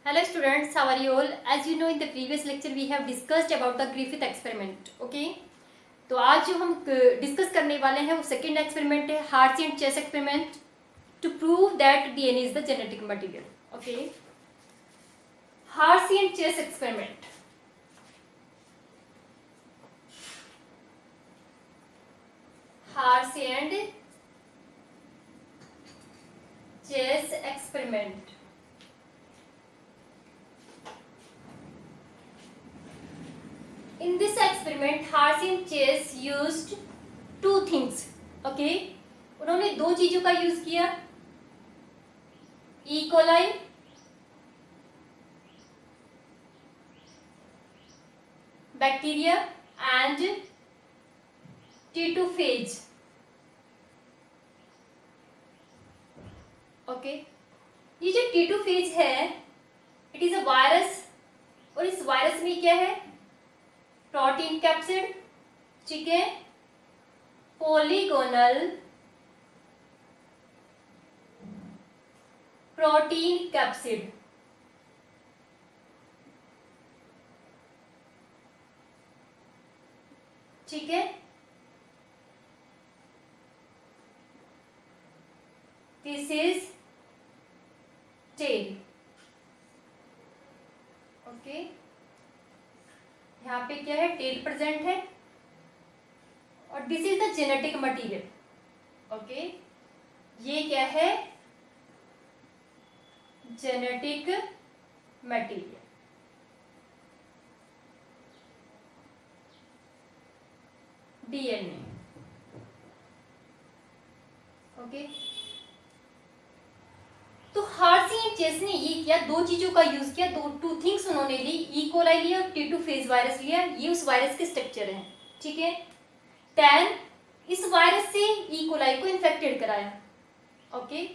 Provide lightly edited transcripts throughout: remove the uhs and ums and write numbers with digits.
Hello students, how are you all? As you know, in the previous lecture we have discussed about the Griffith experiment. Okay? तो आज जो हम discuss करने वाले हैं वो सेकेंड एक्सपेरिमेंट है, Hershey and Chase experiment to prove that DNA is the genetic material. Okay, Hershey and Chase experiment. Hershey and Chase experiment. In this experiment, Harsey and Chase used two things. Okay, उन्होंने दो चीजों का use किया, E coli bacteria and T2 phase. Okay, ये जो T2 phase है, it is a virus और इस वायरस में क्या है, प्रोटीन कैप्सिड. ठीक है, पॉलीगोनल प्रोटीन कैप्सिड. ठीक है, दिस इज टेल. ओके, यहाँ पे क्या है, टेल प्रेजेंट है और this is the genetic material. Okay, ये क्या है, जेनेटिक मटेरियल. डीएनए. ओके, तो हार्सी एंड चेस ने ये किया, दो चीजों का यूज किया, टू थिंग्स उन्होंने ली, ई कोलाई लिया और T2 फेज वायरस लिया. ये उस वायरस के स्ट्रक्चर हैं. ठीक है, देन इस वायरस से ई कोलाई को इन्फेक्टेड कराया. ओके,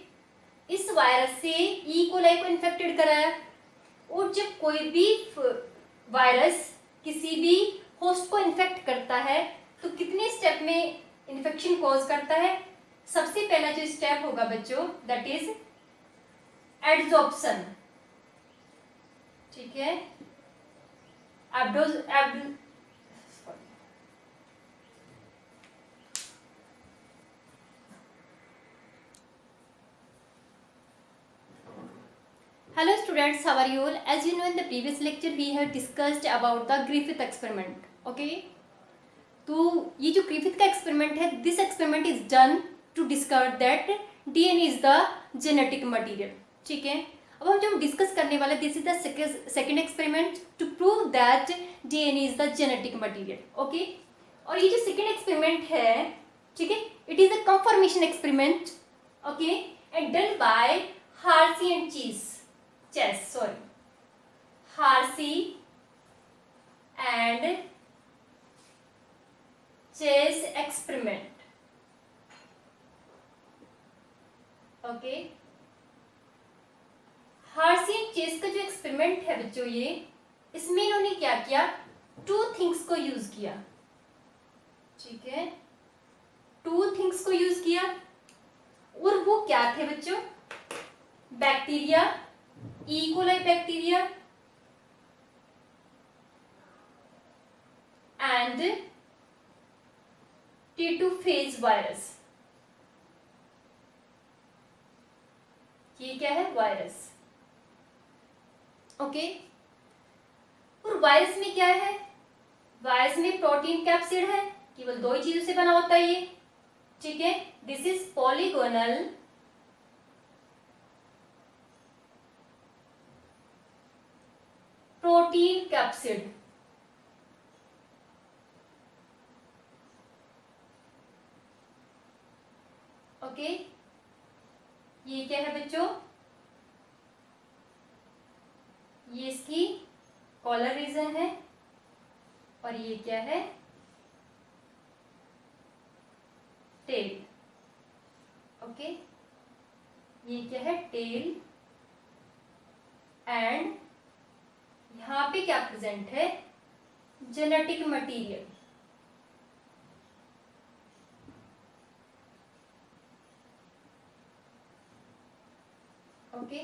इस वायरस से ई कोलाई को इन्फेक्टेड कराया. और जब कोई भी वायरस किसी भी होस्ट को इन्फेक्ट करता है तो कितने स्टेप में इन्फेक्शन कॉज करता है. सबसे पहला जो स्टेप होगा बच्चों, दैट इज एड्सॉर्प्शन. ठीक है, Hello students, how are you all? As you know, in the previous lecture we have discussed about the Griffith experiment. Okay, तो ये जो ग्रिफिथ का एक्सपेरिमेंट है, this experiment is done to discover that DNA is the genetic material. ठीक है, अब हम जो डिस्कस करने वाले, this is the second experiment to prove that DNA is the genetic material. Okay, और ये जो सेकेंड एक्सपेरिमेंट है, ठीक है, it is a confirmation experiment. Okay, and done by Hershey and Hershey and Chase experiment. Okay, Hershey and Chase का जो experiment है बच्चों, ये इसमें इन्होंने क्या किया, टू थिंग्स को यूज किया. ठीक है, टू थिंग्स को यूज किया और वो क्या थे बच्चों, bacteria, E coli bacteria and T2 phase virus. ये क्या है, वायरस. ओके, और वायरस में क्या है, वायरस में प्रोटीन कैप्सिड है, केवल दो ही चीजों से बना होता है ये. ठीक है, this is polygonal protein capsid. Okay, ये क्या है बच्चों, ये इसकी कॉलर रीजन है और ये क्या है, टेल. ओके, ये क्या है, टेल. एंड यहां पे क्या प्रेजेंट है, genetic material. Okay,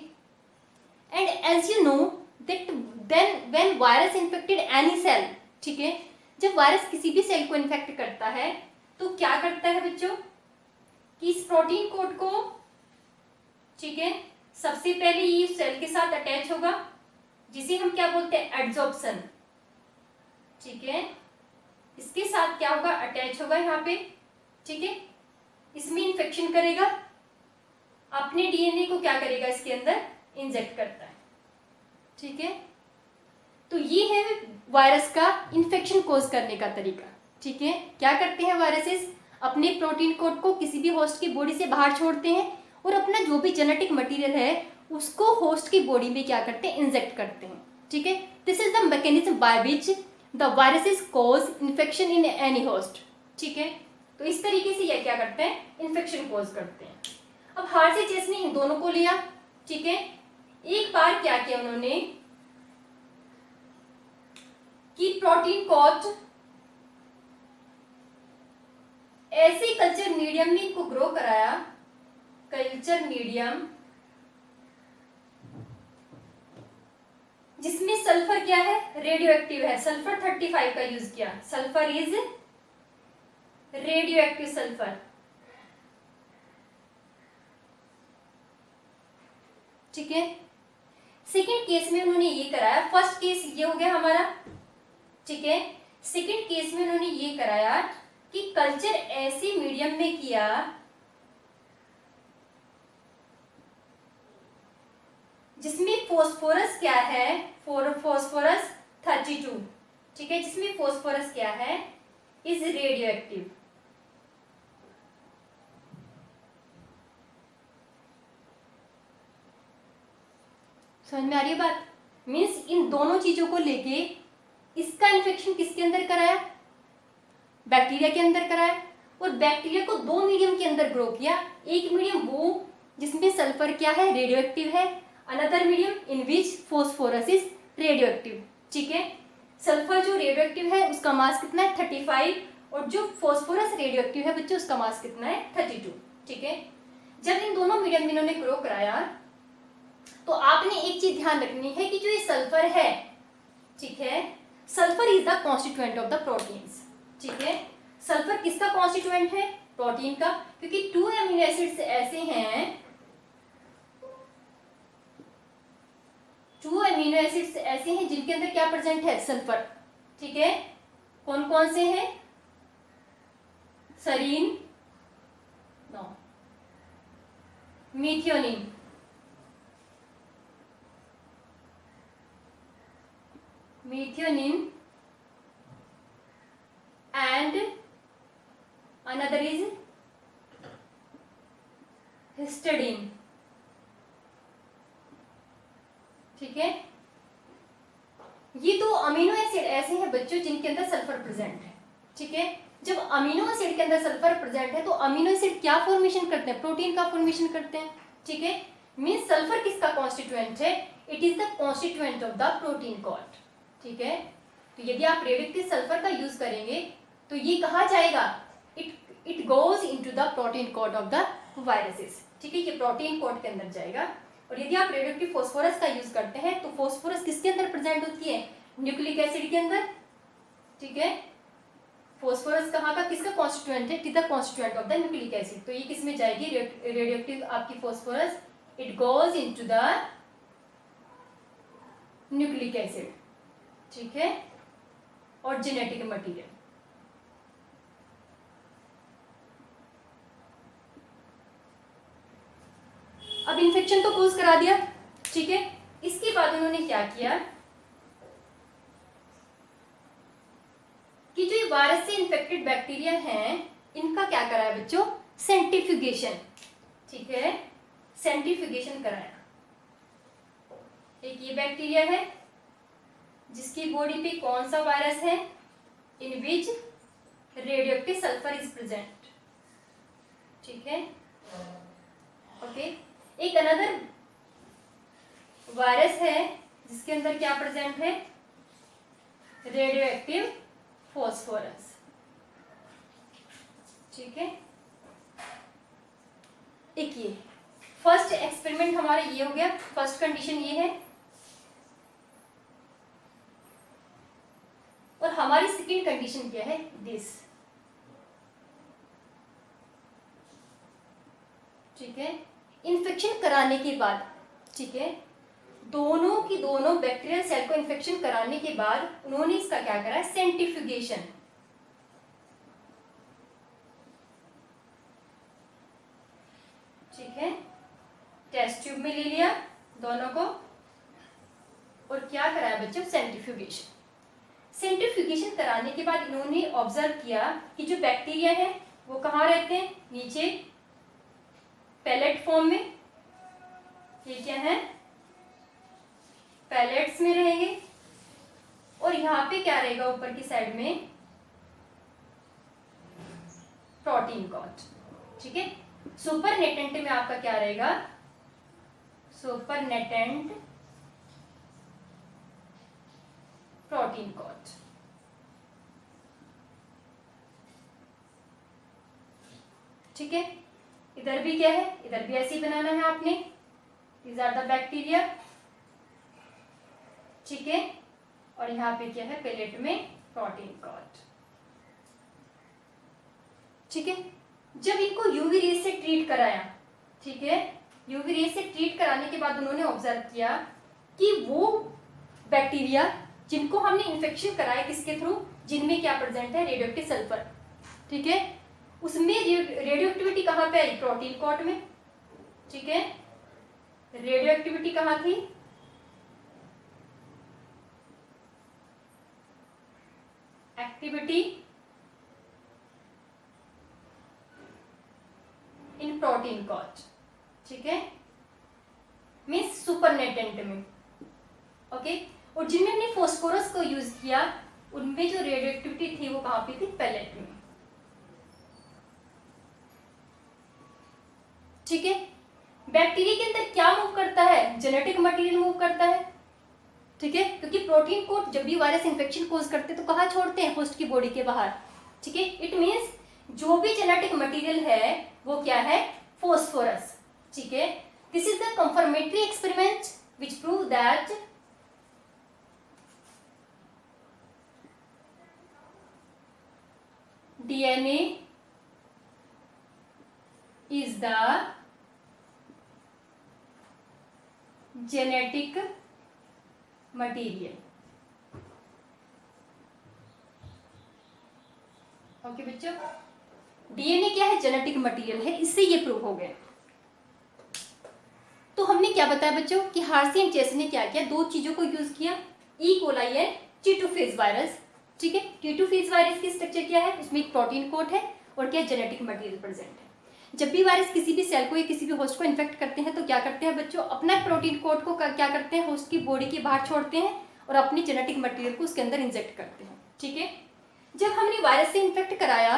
and as you know that then when virus infected any cell, ठीक है, जब वायरस किसी भी सेल को इन्फेक्ट करता है तो क्या करता है बच्चों कि इस प्रोटीन कोड को, ठीक है, सबसे पहले ये सेल के साथ अटैच होगा जिसे हम क्या बोलते हैं एड्सॉर्प्शन, ठीक है, इसके साथ क्या होगा अटैच होगा यहाँ पे, ठीक है, इसमें इन्फेक्शन करेगा, अपने डीएनए को क्या करेगा इसके अंदर इंजेक्ट करता है, ठीक है। तो ये है वायरस का इन्फेक्शन कोज करने का तरीका, ठीक है। क्या करते हैं वायरसेस, अपने प्रोटीन कोड को किसी भी होस्ट की बॉडी से बाहर छोड़ते हैं और अपना जो भी जेनेटिक मटेरियल है उसको होस्ट की बॉडी में क्या करते हैं इंजेक्ट करते हैं, ठीक है। This is the mechanism by which the viruses cause infection in any host, ठीक है। तो इस तरीके से ये क्या करते हैं इन्फेक्शन कॉज करते हैं। अब हार्ट से चेस्ट ने इन दोनों को लिया, ठीक है। एक बार क्या किया उन्होंने कि प्रोटीन कोड ऐसे कल्चर मीडियम में इनको ग्रो कराया, कल्चर मीडियम जिसमें सल्फर क्या है रेडियो एक्टिव है, सल्फर 35 का यूज किया, sulphur is radio active sulphur, ठीक है। सेकेंड केस में उन्होंने ये कराया, फर्स्ट केस ये हो गया हमारा, ठीक है। सेकेंड केस में उन्होंने ये कराया कि कल्चर ऐसे मीडियम में किया जिसमें फोस्फोरस क्या है, फोस्फोरस 32, ठीक है, जिसमें फोस्फोरस क्या है इज रेडियो एक्टिव, समझ में आ रही है बात। मीन्स इन दोनों चीजों को लेके इसका इन्फेक्शन किसके अंदर कराया, बैक्टीरिया के अंदर कराया, और बैक्टीरिया को दो मीडियम के अंदर ग्रो किया, एक मीडियम वो जिसमें सल्फर क्या है रेडियो एक्टिव है, another medium in which phosphorus is radio active, ठीक है। सल्फर जो रेडियो एक्टिव है उसका मास कितना है 35, और जो फोस्फोरस रेडियो एक्टिव है बच्चों उसका मास कितना है 32, ठीक है। जब इन दोनों मीडियम में इन्होंने ग्रो कराया तो आपने एक चीज ध्यान रखनी है कि जो ये सल्फर है, ठीक है, sulphur is the constituent of the proteins, ठीक है। सल्फर किसका कॉन्स्टिट्यूएंट है प्रोटीन का, क्योंकि 2 अमीनो एसिड्स ऐसे हैं, 2 अमीनो एसिड्स ऐसे हैं जिनके अंदर क्या प्रेजेंट है सल्फर, ठीक है। कौन कौन से हैं, serine, no, methionine, methionine and another is histidine, ठीक है। ये तो अमीनो एसिड ऐसे हैं बच्चों जिनके अंदर सल्फर प्रेजेंट है, ठीक है। जब अमीनो एसिड के अंदर सल्फर प्रेजेंट है तो अमीनो एसिड क्या फॉर्मेशन करते हैं, प्रोटीन का फॉर्मेशन करते हैं, ठीक है। मीन्स सल्फर किसका कॉन्स्टिट्यूएंट है, it is the constituent of the protein code, ठीक है। तो यदि आप रेडियोएक्टिव सल्फर का यूज करेंगे तो ये कहा जाएगा it goes into the protein code of the viruses, ठीक है, ये प्रोटीन कोड के अंदर जाएगा। और यदि आप रेडियोएक्टिव फास्फोरस का यूज करते हैं तो फास्फोरस किसके अंदर प्रेजेंट होती है, न्यूक्लिक एसिड के अंदर, ठीक है। फास्फोरस कहाँ का किसका कॉन्स्टिट्यूएंट है, it is the constituent of the nucleic acid, तो ये किस में जाएगी रेडियोएक्टिव आपकी phosphorus, it goes into the nucleic acid, ठीक है, और जेनेटिक मटेरियल। अब इन्फेक्शन तो कोज करा दिया, ठीक है। इसके बाद उन्होंने क्या किया कि जो ये वायरस से इन्फेक्टेड बैक्टीरिया हैं इनका क्या कराया बच्चों, सेंट्रीफ्यूगेशन, ठीक है, सेंट्रीफ्यूगेशन कराया। एक ये बैक्टीरिया है जिसकी बॉडी पे कौन सा वायरस है, इन विच रेडियोएक्टिव सल्फर इज प्रेजेंट, ठीक है, ओके। एक अनदर वायरस है जिसके अंदर क्या प्रेजेंट है, रेडियोएक्टिव फास्फोरस, ठीक है। एक ये फर्स्ट एक्सपेरिमेंट हमारा ये हो गया, फर्स्ट कंडीशन ये है और हमारी सेकेंड कंडीशन क्या है, दिस। ठीक है, इन्फेक्शन कराने के बाद, ठीक है, दोनों की दोनों बैक्टीरियल सेल को इन्फेक्शन कराने के बाद उन्होंने इसका क्या करा है, सेंट्रीफ्यूगेशन। ठीक है, टेस्ट ट्यूब में ले लिया दोनों को और क्या कराया बच्चों, सेंट्रीफ्यूगेशन। सेंट्रीफ्यूगेशन कराने के बाद इन्होंने ऑब्जर्व किया कि जो बैक्टीरिया है वो कहाँ रहते हैं, नीचे पैलेट फॉर्म में, ये क्या है, पैलेट्स में रहेंगे, और यहाँ पे क्या रहेगा, ऊपर की साइड में प्रोटीन कॉट। ठीक है, सुपरनेटेंट में आपका क्या रहेगा, सुपरनेटेंट प्रोटीन कॉट। ठीक है, इधर भी क्या है, इधर भी ऐसे ही बनाना है आपने, दीज आर द बैक्टीरिया। ठीक है, और यहाँ पे क्या है, पेलेट में प्रोटीन कॉट। ठीक है, जब इनको यूवी रेज से ट्रीट कराया, ठीक है, यूवी रेज से ट्रीट कराने के बाद उन्होंने ऑब्जर्व किया कि वो बैक्टीरिया जिनको हमने इन्फेक्शन कराया किसके थ्रू, जिनमें क्या प्रेजेंट है, रेडियोएक्टिव सल्फर। ठीक है, उसमें रेडियो एक्टिविटी कहाँ पे आई, प्रोटीन कॉट में। ठीक है, रेडियो एक्टिविटी कहाँ थी, एक्टिविटी इन प्रोटीन कॉट। ठीक है, मीन्स सुपरनेटेंट में। ओके, और जिनमें हमने फोस्फोरस को यूज किया उनमें जो रेडियो एक्टिविटी थी वो कहाँ पे थी, पैलेट में। ठीक है, बैक्टीरिया के अंदर क्या मूव करता है, जेनेटिक मटेरियल मूव करता है। ठीक है, क्योंकि प्रोटीन कोट जब भी वायरस इन्फेक्शन कोज करते हैं तो कहाँ छोड़ते हैं, होस्ट की बॉडी के बाहर। ठीक है, इट मीन्स जो भी जेनेटिक मटेरियल है वो क्या है, फोस्फोरस। ठीक है, this is the confirmatory experiment which prove that DNA is the genetic material. Okay बच्चों, डीएनए क्या है, जेनेटिक मटेरियल है, इससे ये प्रूव हो गया। तो हमने क्या बताया बच्चों कि हार्सी एंड चेस ने क्या किया, दो चीजों को यूज किया, E coli and T2 phase virus. ठीक है, टी2 फेज वायरस की स्ट्रक्चर क्या है, उसमें एक प्रोटीन कोट है और क्या जेनेटिक मटेरियल प्रेजेंट है। जब भी वायरस किसी भी सेल को या किसी भी होस्ट को इन्फेक्ट करते हैं तो क्या करते हैं बच्चों, अपना प्रोटीन कोट को क्या करते हैं, होस्ट की बॉडी के बाहर छोड़ते हैं और अपनी जेनेटिक मटेरियल को उसके अंदर इंजेक्ट करते हैं। ठीक है, जब हमने वायरस से इन्फेक्ट कराया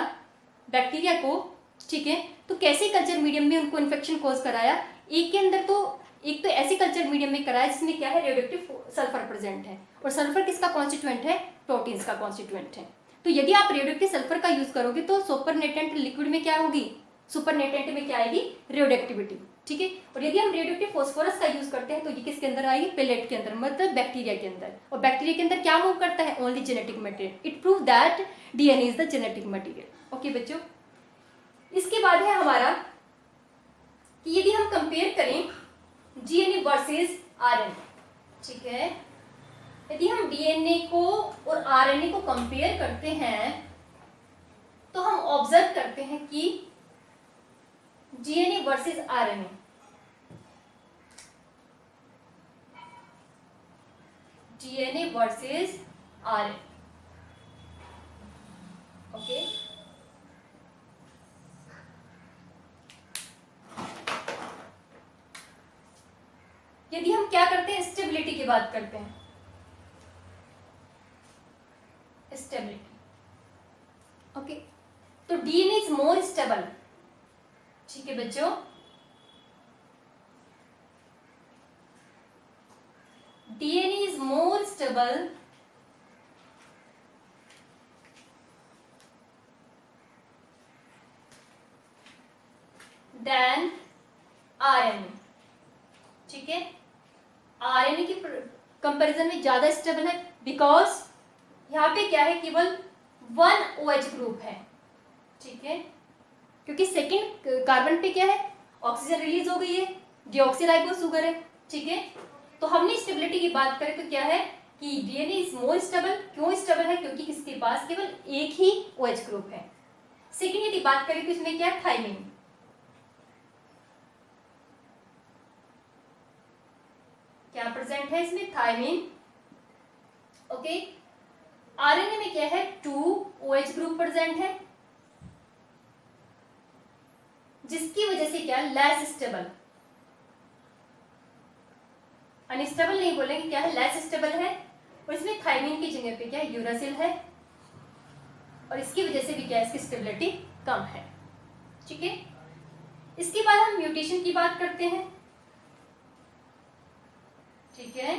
बैक्टीरिया को, ठीक है, तो कैसे कल्चर मीडियम में उनको इन्फेक्शन कोज कराया, एक के अंदर तो एक तो ऐसे कल्चर मीडियम में कराया जिसमें क्या है, रेडियोएक्टिव सल्फर प्रेजेंट है, और सल्फर किसका कॉन्स्टिट्यूएंट है, प्रोटीन्स का कॉन्स्टिट्यूएंट है। तो यदि आप रेडियोएक्टिव सल्फर का यूज करोगे तो सुपरनेटेंट लिक्विड में क्या होगी, सुपरनेटेंट में क्या आएगी, रेडियोएक्टिविटी। ठीक है, और यदि हम रेडियोएक्टिव फास्फोरस का यूज करते हैं तो ये किसके अंदर आएगी, पेलेट के अंदर, मतलब बैक्टीरिया के अंदर। और बैक्टीरिया के अंदर क्या मूव करता है, only genetic material. It prove that DNA is the genetic material. Okay बच्चों, इसके बाद है हमारा कि यदि हम कंपेयर करें डीएनए वर्सेस आरएनए। ठीक है, यदि हम डीएनए को और आरएनए को कंपेयर करते हैं तो हम ऑब्जर्व करते हैं कि DNA versus RNA, DNA versus RNA. Okay, यदि हम क्या करते हैं, स्टेबिलिटी की बात करते हैं, स्टेबिलिटी। ओके, तो डीएनए इज मोर स्टेबल। ठीक है बच्चों, DNA is more stable then RNA. ठीक है, आरएनए की कंपैरिजन में ज्यादा स्टेबल है बिकॉज यहाँ पे क्या है, केवल 1 OH ग्रुप है, ठीक है, क्योंकि सेकंड कार्बन पे क्या है, ऑक्सीजन रिलीज हो गई है, डीऑक्सीराइबोस शुगर है, ठीक है। तो हमने स्टेबिलिटी की बात करें तो क्या है कि डीएनए इज मोर स्टेबल। क्यों स्टेबल है, क्योंकि किसके पास केवल एक ही OH ग्रुप है। सेकंड यदि बात करें तो इसमें क्या है, थाइमिन, क्या प्रेजेंट है इसमें, थाइमिन, ओके। आरएनए में क्या है, 2 OH ग्रुप प्रेजेंट है, जिसकी वजह से क्या, लेस स्टेबल, अनस्टेबल नहीं बोलेंगे, क्या है, लेस स्टेबल है। और इसमें थाइमिन की जगह पे क्या है, यूरासिल है, और इसकी वजह से भी क्या है, इसकी स्टेबिलिटी कम है, ठीक है। इसके बाद हम म्यूटेशन की बात करते हैं, ठीक है।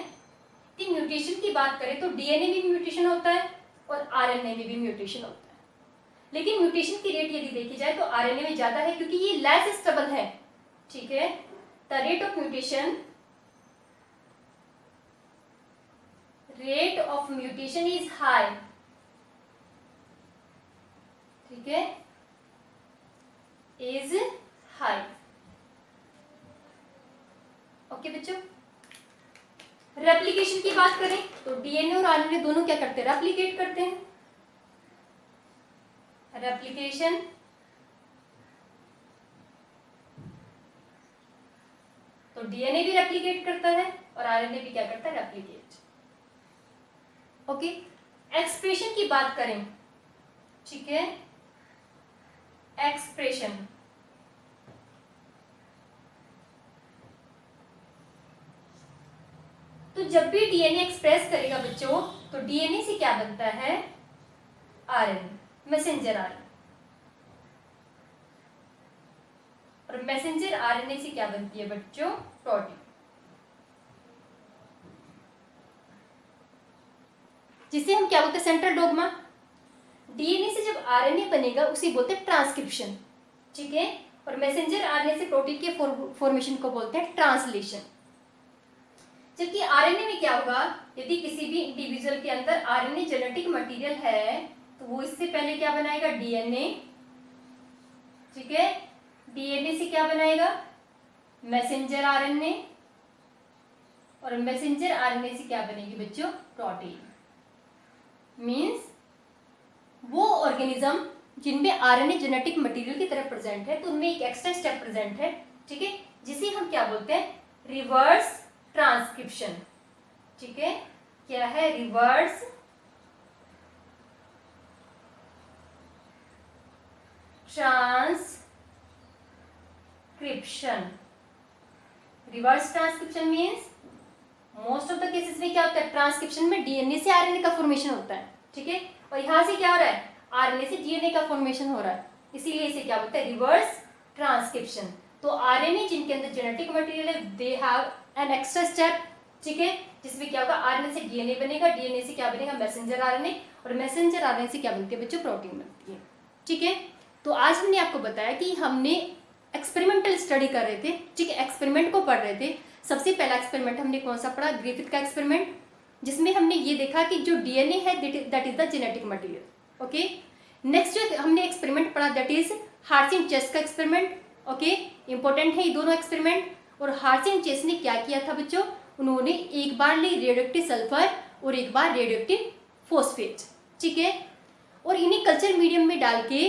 कि म्यूटेशन की बात करें तो डीएनए में भी म्यूटेशन होता है और आरएनए में भी म्यूटेशन होता है, लेकिन म्यूटेशन की रेट यदि देखी जाए तो आरएनए में ज्यादा है, क्योंकि ये लेस स्टेबल है, ठीक है। The rate of mutation is high, ठीक है, इज हाई, ओके बच्चों। रेप्लिकेशन की बात करें तो डीएनए और आरएनए दोनों क्या करते हैं, रेप्लिकेट करते हैं, रेप्लिकेशन, तो डीएनए भी रेप्लिकेट करता है और आरएनए भी क्या करता है, रेप्लिकेट, ओके। एक्सप्रेशन की बात करें, ठीक है, एक्सप्रेशन, तो जब भी डीएनए एक्सप्रेस करेगा बच्चों तो डीएनए से क्या बनता है, आरएनए, मैसेंजर आरएनए, और मैसेंजर आरएनए से क्या बनती है बच्चों, प्रोटीन, जिसे हम क्या बोलते हैं, सेंट्रल डोग्मा। डीएनए से जब आरएनए बनेगा उसे बोलते हैं ट्रांसक्रिप्शन, ठीक है, और मैसेंजर आरएनए से प्रोटीन के फॉर्मेशन को बोलते हैं ट्रांसलेशन। जबकि आरएनए में क्या होगा, यदि किसी भी इंडिविजुअल के अंदर आरएनए जेनेटिक मटेरियल है तो वो इससे पहले क्या बनाएगा, डीएनए, ठीक है, डीएनए से क्या बनाएगा, मैसेंजर आरएनए, और मैसेंजर आरएनए से क्या बनेगी बच्चों, प्रोटीन। मींस वो ऑर्गेनिज्म जिनमें आरएनए जेनेटिक मटेरियल की तरह प्रेजेंट है तो उनमें एक एक्स्ट्रा स्टेप प्रेजेंट है, ठीक है, जिसे हम क्या बोलते हैं, रिवर्स ट्रांसक्रिप्शन, ठीक है। क्या है, reverse transcription. Reverse transcription means most of the cases में क्या होता है, ट्रांसक्रिप्शन में डीएनए से आरएनए का फॉर्मेशन होता है, ठीक है, और यहां से क्या हो रहा है, आरएनए से डीएनए का फॉर्मेशन हो रहा है, इसीलिए इसे क्या बोलते हैं, रिवर्स ट्रांसक्रिप्शन। तो आरएनए जिनके अंदर जेनेटिक मटेरियल है they have an extra step, ठीक है, जिसमें क्या होगा, आरएनए से डीएनए बनेगा, डीएनए से क्या बनेगा, मैसेंजर आरएनए, और मैसेंजर आरएनए से क्या बनती है बच्चों, प्रोटीन बनती है, ठीक है। तो आज हमने आपको बताया कि हमने एक्सपेरिमेंटल स्टडी कर रहे थे, ठीक है, एक्सपेरिमेंट को पढ़ रहे थे। सबसे पहला एक्सपेरिमेंट हमने कौन सा पढ़ा, ग्रिफिथ का एक्सपेरिमेंट, जिसमें हमने ये देखा कि जो डीएनए है that is the genetic material, okay. Next जो हमने एक्सपेरिमेंट पढ़ा दैट इज हार्सिंग चेस का एक्सपेरिमेंट, ओके, इंपॉर्टेंट है ये दोनों एक्सपेरिमेंट। और हार्सिंग चेस ने क्या किया था बच्चों, उन्होंने एक बार ली रेडियोएक्टिव सल्फर और एक बार रेडियोएक्टिव फॉस्फेट, ठीक है, और इन्हें कल्चर मीडियम में डाल के,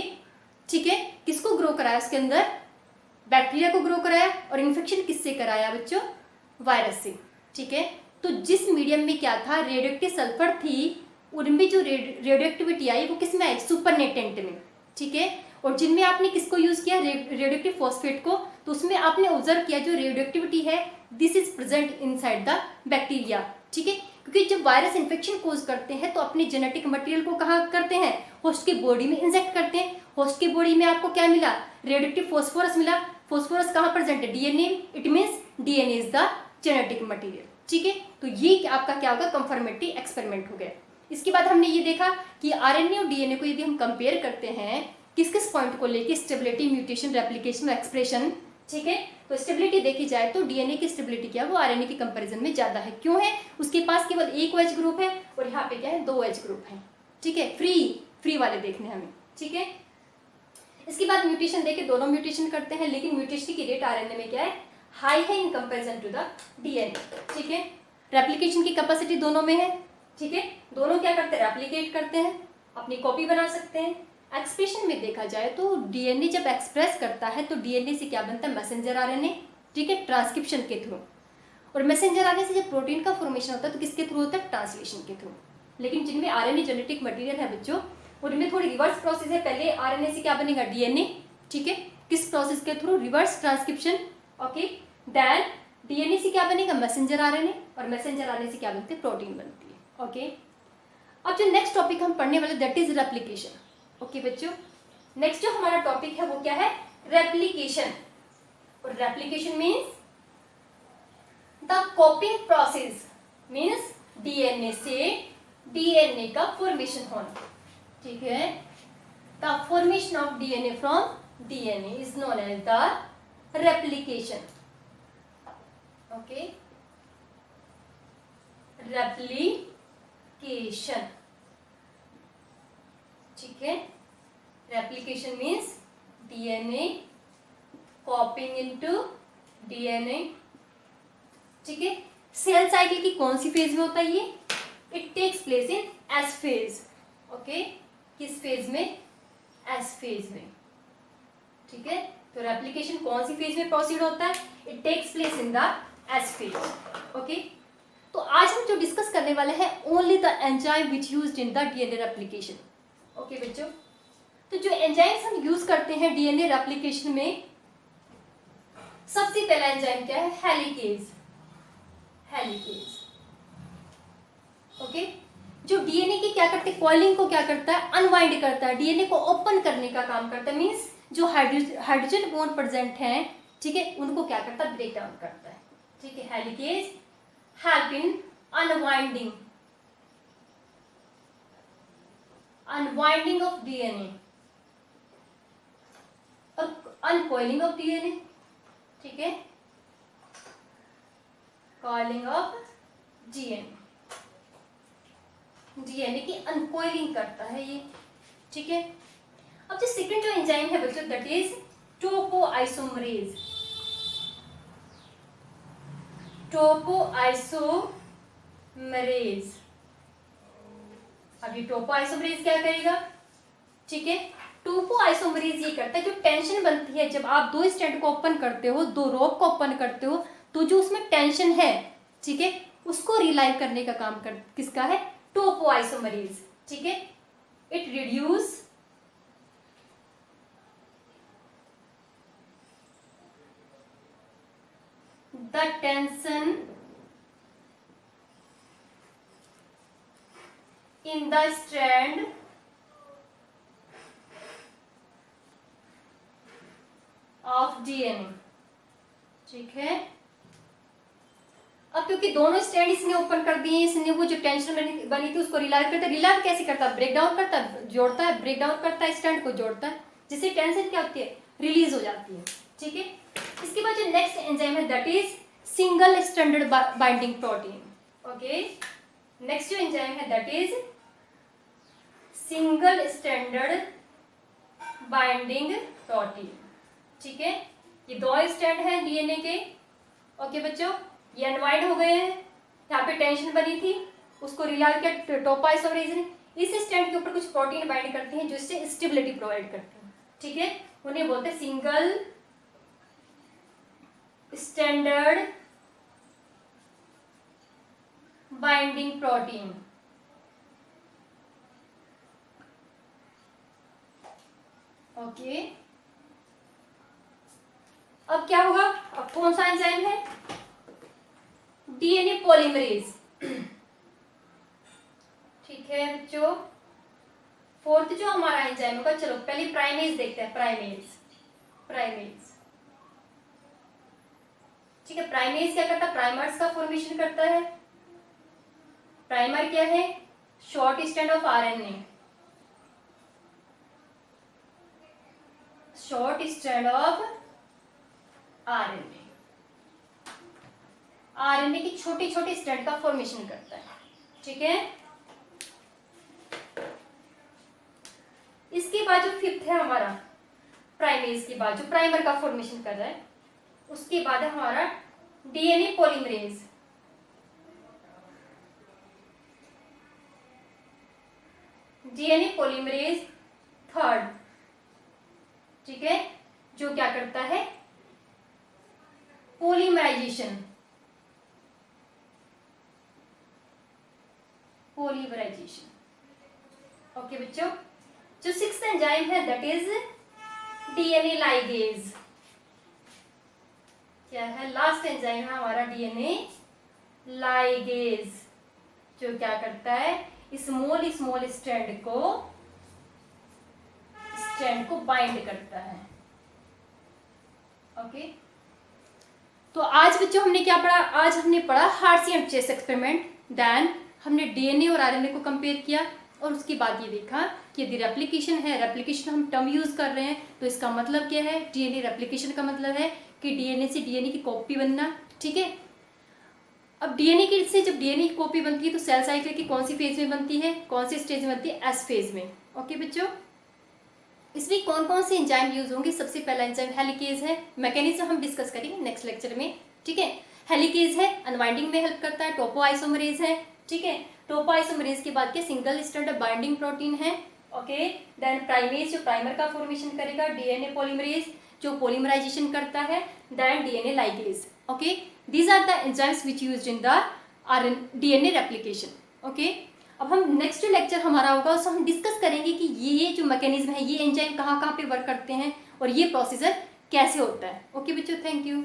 ठीक है, किसको ग्रो कराया, उसके अंदर बैक्टीरिया को ग्रो कराया, और इन्फेक्शन किससे कराया बच्चों, वायरस से, ठीक है। तो जिस मीडियम में क्या था, रेडियोएक्टिव सल्फर थी, उनमें जो रेडियोएक्टिविटी आई वो किस में आई, सुपरनेटेंट में, ठीक है। और जिनमें आपने किसको यूज किया, रेडियोएक्टिव फॉस्फेट को, तो उसमें आपने ऑब्जर्व किया जो रेडियोएक्टिविटी है this is present inside the bacteria, ठीक है, क्योंकि जब वायरस इन्फेक्शन कोज करते हैं तो अपने जेनेटिक मटेरियल को कहाँ करते हैं, होस्ट के बॉडी में इंजेक्ट करते हैं। होस्ट के बॉडी में आपको क्या मिला, रेडियोएक्टिव फॉस्फोरस मिला। फॉस्फोरस कहाँ प्रेजेंट है, DNA, it means DNA is the genetic material, ठीक है। तो ये आपका क्या होगा, कंफर्मेटरी एक्सपेरिमेंट हो गया। इसके बाद हमने ये देखा कि आरएनए और डीएनए को यदि हम कंपेयर करते हैं किस किस पॉइंट को लेके, स्टेबिलिटी, म्यूटेशन, रेप्लिकेशन, एक्सप्रेशन, ठीक है। तो स्टेबिलिटी देखी जाए तो डीएनए की स्टेबिलिटी क्या है, वो आरएनए के कंपैरिजन में ज्यादा है। क्यों है, उसके पास केवल एक OH ग्रुप है और यहाँ पे क्या है, 2 OH ग्रुप है, ठीक है, फ्री वाले देखने हमें, ठीक है। इसके बाद म्यूटेशन देखे, दोनों म्यूटेशन करते हैं, लेकिन म्यूटेशन की रेट आरएनए में क्या है, हाई है in comparison to the DNA, ठीक है। रेप्लिकेशन की कैपेसिटी दोनों में है, ठीक है, दोनों क्या करते हैं, रेप्लिकेट करते हैं, अपनी कॉपी बना सकते हैं। एक्सप्रेशन में देखा जाए तो डीएनए जब एक्सप्रेस करता है तो डीएनए से क्या बनता है, मैसेंजर आरएनए, ठीक है, ट्रांसक्रिप्शन के थ्रू। और मैसेंजर आरएनए से जब प्रोटीन का फॉर्मेशन होता है तो किसके थ्रू होता है, ट्रांसलेशन के थ्रू। लेकिन जिनमें आरएनए जेनेटिक मटेरियल है बच्चों, उनमें थोड़ी रिवर्स प्रोसेस है, पहले आरएनए से क्या बनेगा, डीएनए, ठीक है, किस प्रोसेस के through, reverse transcription, okay. Then DNA से क्या बनेगा, मैसेंजर आरएनए, और मैसेंजर आरएनए से क्या बनती है, प्रोटीन बनती है, ओके। अब जो नेक्स्ट टॉपिक हम पढ़ने वाले दैट इज रेप्लिकेशन, ओके बच्चों। नेक्स्ट जो हमारा टॉपिक है वो क्या है, रेप्लिकेशन। और replication means the copying process, means DNA से डीएनए का फॉर्मेशन होना, ठीक है। The formation of DNA from DNA is known as the replication, okay, replication, ठीक है। Replication means DNA copying into DNA, ठीक है। सेल साइकिल की कौन सी फेज में होता है ये, it takes place in S phase, okay, किस फेज में, एस फेज में, ठीक है। तो रेप्लिकेशन कौन सी फेज में प्रोसीड होता है, it takes place in the S phase, okay. तो आज हम जो डिस्कस करने वाले हैं only the enzyme which used in the DNA replication, okay बच्चों। तो जो एंजाइम्स हम यूज करते हैं डीएनए रेप्लिकेशन में, सबसे पहला एंजाइम क्या है, हेलिकेज, हेलिकेज, ओके। जो डीएनए की क्या करते हैं, कॉइलिंग को क्या करता है, अनवाइंड करता है, डीएनए को ओपन करने का काम करता है, मींस जो हाइड्रोजन बॉन्ड प्रेजेंट हैं, ठीक है, उनको क्या करता है, ब्रेक डाउन करता है, ठीक है। Helicase help in unwinding of DNA और अनकॉइलिंग ऑफ डीएनए, ठीक है, कॉइलिंग ऑफ डीएनए, डीएनए की अनकॉइलिंग करता है ये, ठीक है। अब जो सेकंड जो एंजाइम है बच्चों दैट इज टोपोआइसोमरेज, टोपोआइसोमरेज। अब ये टोपोआइसोमरेज क्या करेगा, ठीक है, टोपोआइसोमरेज ये करता है, जो टेंशन बनती है जब आप दो स्ट्रैंड को ओपन करते हो, दो रोप को ओपन करते हो, तो जो उसमें टेंशन है, ठीक है, उसको रिलाइव करने का काम कर किसका है, टोपोआइसोमरेज, ठीक है। It reduce the tension in the strand of DNA, ठीक है। अब क्योंकि दोनों स्ट्रैंड इसने ओपन कर दिए, इसने वो जो टेंशन बनी थी उसको रिलाइव करता है, रिलाइव कैसे करता है, ब्रेक डाउन करता है, जोड़ता है, ब्रेक डाउन करता है, स्ट्रैंड को जोड़ता है, जिससे टेंशन क्या होती है, रिलीज हो जाती है, ठीक है। इसके बाद जो नेक्स्ट एंजाइम है that is single stranded binding protein, okay. Next जो एंजाइम है that is single stranded binding protein, ठीक है। ये दो स्ट्रैंड है डीएनए के, ओके बच्चों, ये अनवाइंड हो गए हैं, यहाँ पे टेंशन बनी थी उसको रिलाइव किया टोपोआइसोमरेज ने, इस स्ट्रैंड के ऊपर कुछ प्रोटीन बाइंड करती हैं जो इससे स्टेबिलिटी प्रोवाइड करती हैं, ठीक है, उन्हें बोलते हैं single standard binding protein, okay. अब क्या होगा, अब कौन सा एंजाइम है, डीएनए पॉलीमरेज, ठीक है बच्चों। फोर्थ जो हमारा एंजाइम होगा, चलो पहले प्राइमेज देखते हैं, प्राइमेज, ठीक है। प्राइमेज क्या करता है, प्राइमर्स का फॉर्मेशन करता है। प्राइमर क्या है, short strand of RNA, short strand of RNA, RNA की छोटी छोटी स्ट्रैंड का फॉर्मेशन करता है, ठीक है। इसके बाद जो फिफ्थ है हमारा प्राइमेज के बाद जो प्राइमर का फॉर्मेशन कर रहा है, उसके बाद है हमारा DNA polymerase. DNA polymerase third, ठीक है, जो क्या करता है पॉलीमराइजेशन, ओके बच्चों। जो सिक्स्थ एंजाइम है दैट इज डीएनए लाइगेज। क्या है लास्ट एंजाइम है हमारा डीएनए लाइगेज, जो क्या करता है स्मॉल स्मॉल स्ट्रैंड को बाइंड करता है, ओके। तो आज बच्चों हमने क्या पढ़ा, आज हमने पढ़ा हार्सियम चेस एक्सपेरिमेंट, देन हमने डीएनए और आरएनए को कंपेयर किया, और उसके बाद ये देखा कि यदि रेप्लिकेशन है, रेप्लिकेशन हम टर्म यूज कर रहे हैं तो इसका मतलब क्या है, डीएनए रेप्लिकेशन का मतलब है कि डीएनए से डीएनए की कॉपी बनना, ठीक है। अब डीएनए की से जब डीएनए की कॉपी बनती है तो सेल साइकिल की कौन सी फेज में बनती है, कौन सी स्टेज में बनती है, एस फेज में, ओके बच्चों। इसमें कौन कौन से एंजाइम यूज होंगे, सबसे पहला एंजाइम हेलिकेज है, मैकेनिज्म हम डिस्कस करेंगे नेक्स्ट लेक्चर में, ठीक है। हेलिकेज है अनवाइंडिंग में हेल्प करता है, टोपोआइसोमरेज है, ठीक है। टोपोआइसोमरेज के बाद के सिंगल स्ट्रैंड बाइंडिंग प्रोटीन है, ओके। देन प्राइमेज जो प्राइमर का फॉर्मेशन करेगा, डीएनए पॉलीमरेज जो पॉलीमराइजेशन करता है, then DNA ligase, okay. These are the enzymes which used in the DNA replication, okay. अब हम नेक्स्ट लेक्चर हमारा होगा उसमें हम डिस्कस करेंगे कि ये जो मैकेनिज्म है, ये एंजाइम कहाँ कहाँ पे वर्क करते हैं और ये प्रोसीजर कैसे होता है, ओके बच्चों, थैंक यू।